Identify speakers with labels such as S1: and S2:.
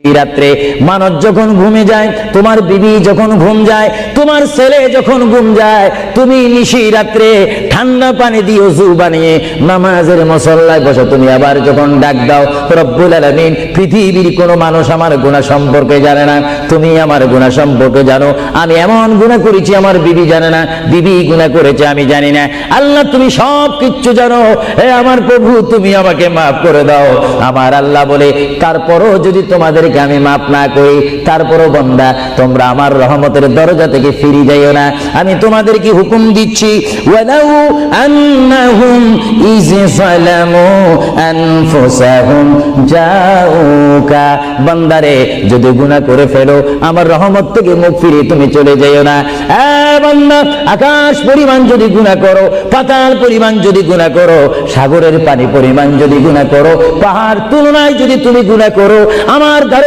S1: রাত্রে মানুষ যখন ঘুমে যায়, তোমার বিবি যখন ঘুম যায়, তোমার ছেলে যখন ঘুম যায়, তুমি নিশি রাত্রে ঠান্ডা পানি দিয়ে ওযু বানিয়ে নামাজের মুসল্লায় বসো। তুমি আবার যখন ডাক দাও, রব্বুল আলামিন, পৃথিবীর কোনো মানুষ আমার গুনাহ সম্পর্কে জানে না, তুমি আমার গুনাহ সম্পর্কে জানো। আমি এমন গুনাহ করেছি আমার বিবি জানে না, বিবি গুনাহ করেছে আমি জানি না। আল্লাহ তুমি সব কিচ্ছু জানো, হে আমার প্রভু তুমি আমাকে মাফ করে দাও। আমার আল্লাহ বলে, তারপরও যদি তোমাদেরকে আমি মাফ না করি, তারপরও বান্দা তোমরা আমার রহমতের দরজা থেকে ফিরে যাইও না। আমি তোমাদেরকে হুকুম দিচ্ছি, ওয়ালাউ আন্নাহুম ইয যালামু আনফুসাহুম জাউকা, বান্দারে যদি গুনাহ করে ফেলো আমার রহমত থেকে মুখ ফিরিয়ে তুমি চলে যাইও না। বান্দা, আকাশ পরিমাণ যদি গুনাহ করো, পাতাল পরিমাণ যদি গুনাহ করো, সাগরের পানি পরিমাণ যদি গুনাহ করো, পাহাড় তুলনায় যদি তুমি গুনাহ করো, আমার